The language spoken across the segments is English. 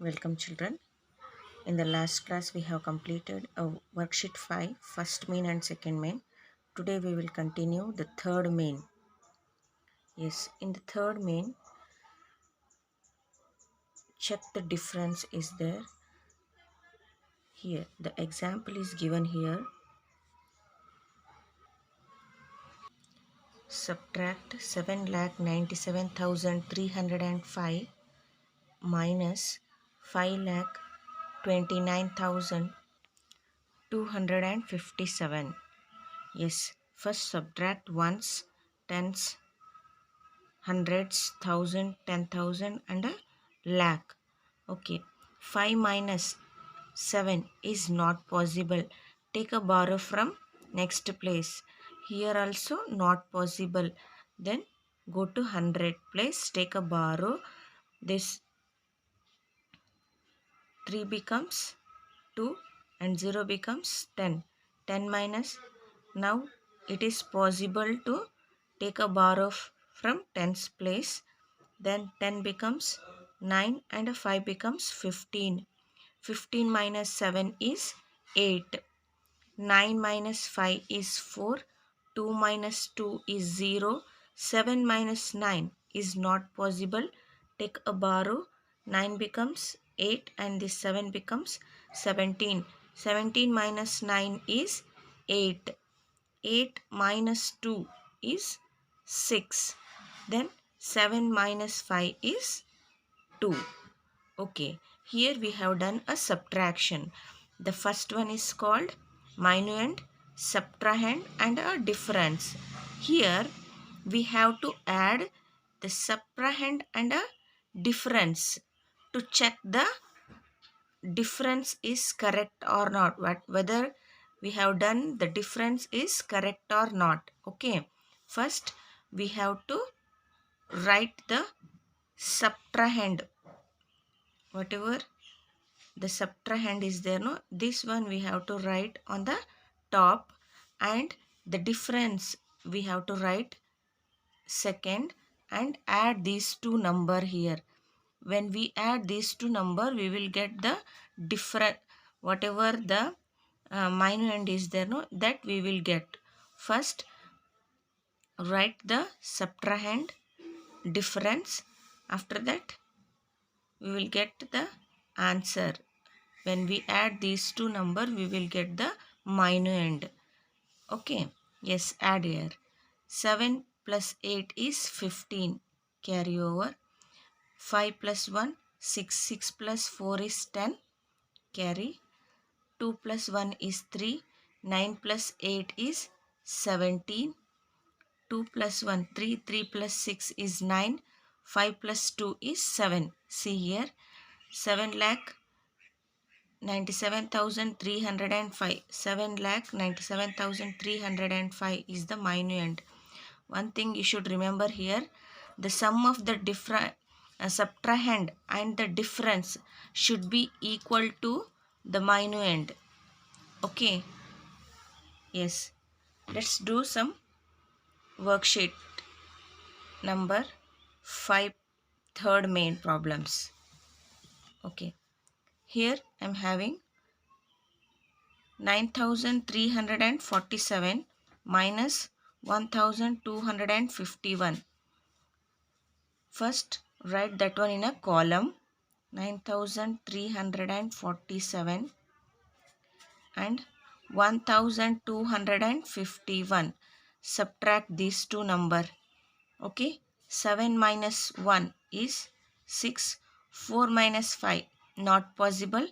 Welcome children. In the last class we have completed a worksheet 5, first main and second main. Today we will continue the third main. Yes, in the third main, check the difference is there. Here, the example is given here. Subtract 7,97,305 minus 5,29,257. Yes, first subtract ones, tens, hundreds, thousand, 10,000 and a lakh. Okay, 5 minus 7 is not possible. Take a borrow from next place. Here also not possible. Then go to 100 place, take a borrow. This 3 becomes 2 and 0 becomes 10. 10 minus, now it is possible to take a borrow from tens place. Then 10 becomes 9 and a 5 becomes 15. 15 minus 7 is 8. 9 minus 5 is 4. 2 minus 2 is 0. 7 minus 9 is not possible. Take a borrow. 9 becomes 8 and this 7 becomes 17. 17 minus 9 is 8. 8 minus 2 is 6. Then 7 minus 5 is 2. Okay, here we have done a subtraction. The first one is called minuend, subtrahend and a difference. Here we have to add the subtrahend and a difference to check the difference is correct or not, whether we have done the difference is correct or not. Okay, first we have to write the subtrahend, whatever the subtrahend is there, no, this one we have to write on the top and the difference we have to write second and add these two number here. When we add these two number, we will get the different, whatever the minuend is there, no, that we will get. First write the subtrahend, difference. After that we will get the answer. When we add these two number, we will get the minuend. Okay, yes, add here. 7 plus 8 is 15. Carry over. 5 plus 1, 6. 6 plus 4 is 10. Carry. 2 plus 1 is 3. 9 plus 8 is 17. 2 plus 1, 3. 3 plus 6 is 9. 5 plus 2 is 7. See here. 7 lakh 97,305. 7,97,305 is the minuend. One thing you should remember here, the sum of the subtrahend and the difference should be equal to the minuend. Okay, yes, let's do some worksheet number 5, third main problems. Okay, here I am having 9,347 minus 1,251. First write that one in a column. 9,347 and 1,251. Subtract these two number. Okay, 7 minus 1 is 6. 4 minus 5 not possible.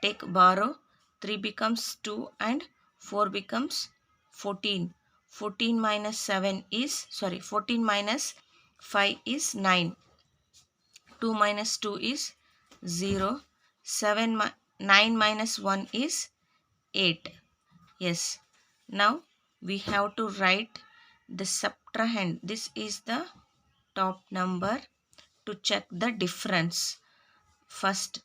Take borrow. 3 becomes 2 and 4 becomes 14. 14 minus 7 is 14 minus 5 is 9. 2 minus 2 is 0. 9 minus 1 is 8. Yes. Now we have to write the subtrahend. This is the top number to check the difference. First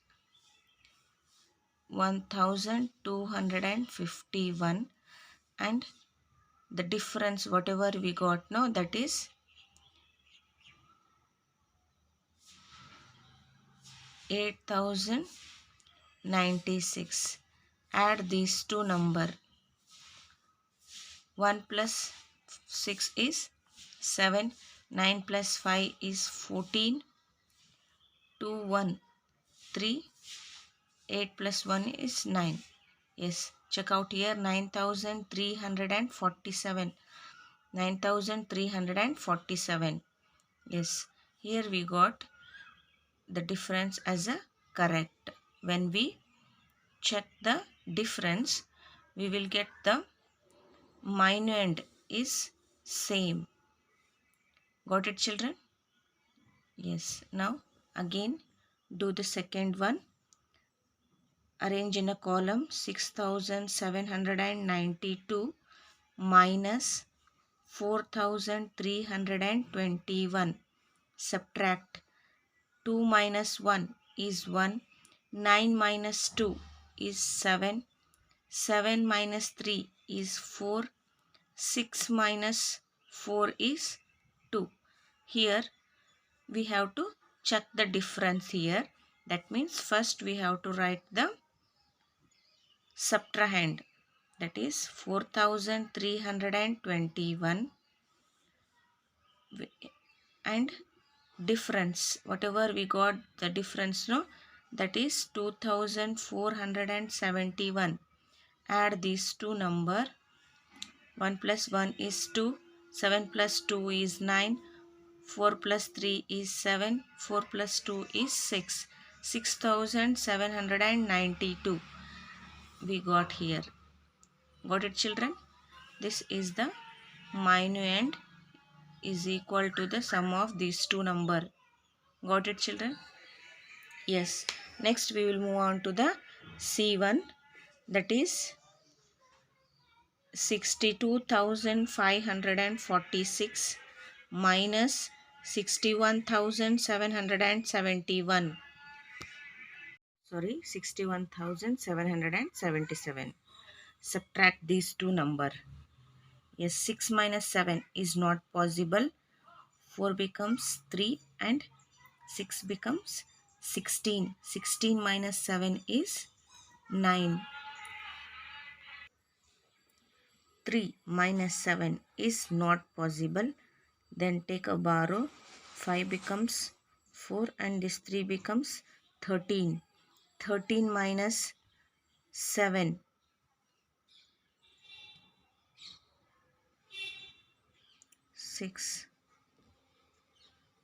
1,251 and the difference whatever we got now, that is 8096. Add these two numbers. 1 plus 6 is 7. 9 plus 5 is 14. 2, 1, 3. 8 plus 1 is 9. Yes, check out here. 9347. 9347. Yes, here we got the difference as a correct. When we check the difference, we will get the minuend is same. Got it, children? Yes. Now again do the second one. Arrange in a column 6792 minus 4321. Subtract. 2 minus 1 is 1. 9 minus 2 is 7. 7 minus 3 is 4. 6 minus 4 is 2. Here we have to check the difference here. That means first we have to write the subtrahend. That is 4321 and difference. Whatever we got the difference, no, that is 2471. Add these two number. 1 plus 1 is 2. 7 plus 2 is 9. 4 plus 3 is 7. 4 plus 2 is 6. 6792 we got here. Got it, children? This is the minuend is equal to the sum of these two number. Got it, children? Yes. Next we will move on to the C1, that is 62,546 minus 61,771. Sorry, 61,777. Subtract these two number. Yes, 6 minus 7 is not possible. 4 becomes 3 and 6 becomes 16. 16 minus 7 is 9. 3 minus 7 is not possible. Then take a borrow. 5 becomes 4 and this 3 becomes 13. 13 minus 7. 6.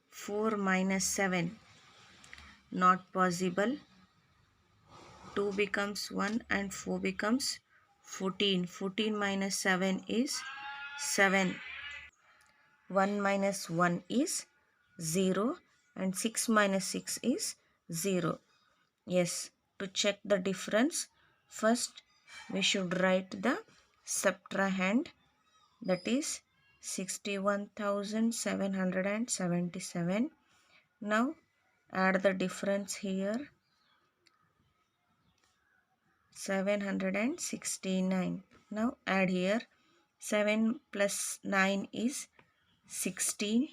4 minus 7. Not possible. 2 becomes 1 and 4 becomes 14. 14 minus 7 is 7. 1 minus 1 is 0 and 6 minus 6 is 0. Yes, to check the difference, first we should write the subtrahend, that is 61,777. Now add the difference here, 769. Now add here 7 plus 9 is 16.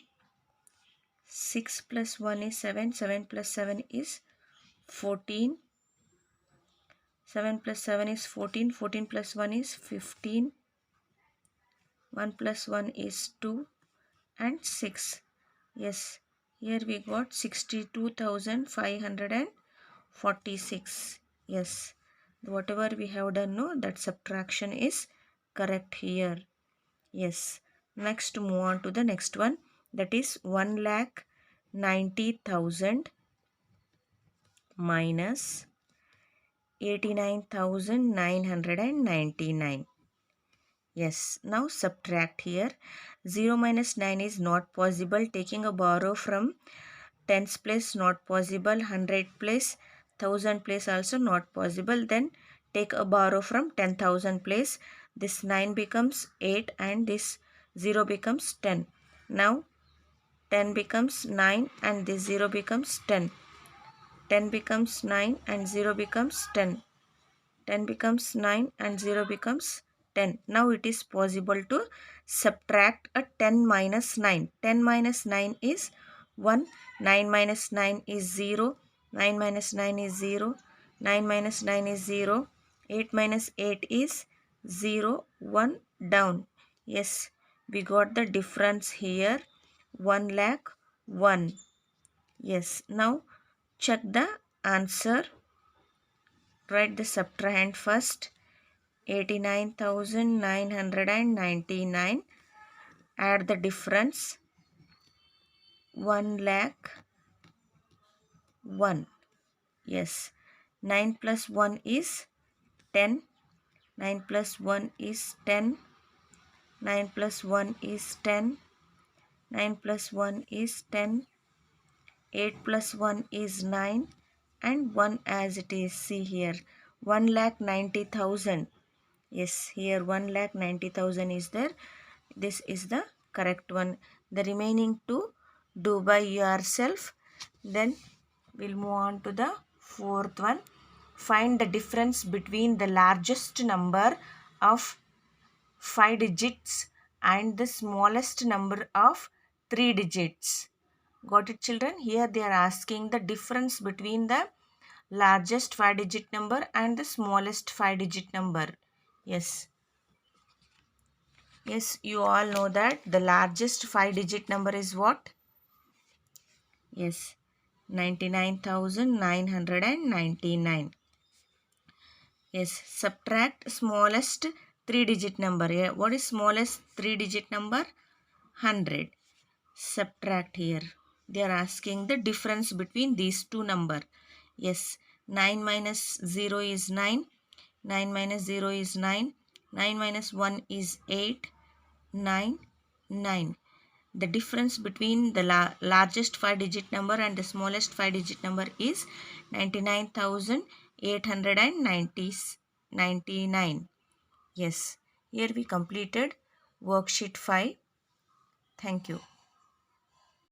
6 plus 1 is 7. 7 plus 7 is 14. 7 plus 7 is 14. 14 plus 1 is 15. 1 plus 1 is 2 and 6. Yes, here we got 62,546. Yes, whatever we have done, no, that subtraction is correct here. Yes, next move on to the next one, that is 1,90,000 minus 89,999. Yes, now subtract here. 0 minus 9 is not possible. Taking a borrow from tens place not possible. 100 place, 1000 place also not possible. Then take a borrow from 10,000 place. This 9 becomes 8 and this 0 becomes 10. Now 10 becomes 9 and this 0 becomes 10. 10 becomes 9 and 0 becomes 10. 10 becomes 9 and 0 becomes 10. Now it is possible to subtract a 10 minus 9. 10 minus 9 is 1. 9 minus 9 is 0. 9 minus 9 is 0. 9 minus 9 is 0. 8 minus 8 is 0. 1 down. Yes, we got the difference here. 1 lakh 1. Yes, now check the answer. Write the subtrahend first. 89,999. Add the difference. 1 lakh 1. Yes. 9 plus 1 is 10. 9 plus 1 is 10. 9 plus 1 is 10. 9 plus 1 is 10. 8 plus 1 is 9. And 1 as it is. See here. 1,90,000. Yes, here 1,90,000 is there. This is the correct one. The remaining two do by yourself. Then we'll move on to the fourth one. Find the difference between the largest number of 5 digits and the smallest number of 3 digits. Got it, children? Here they are asking the difference between the largest 5 digit number and the smallest 5 digit number. Yes. Yes, you all know that the largest 5 digit number is what? Yes, 99,999. Yes, subtract smallest 3 digit number. What is smallest 3 digit number? 100. Subtract here. They are asking the difference between these two number. Yes, 9 minus 0 is 9. 9 minus 0 is 9. 9 minus 1 is 8. 9, 9. The difference between the largest 5 digit number and the smallest 5 digit number is 99,899. Yes, here we completed worksheet 5. Thank you.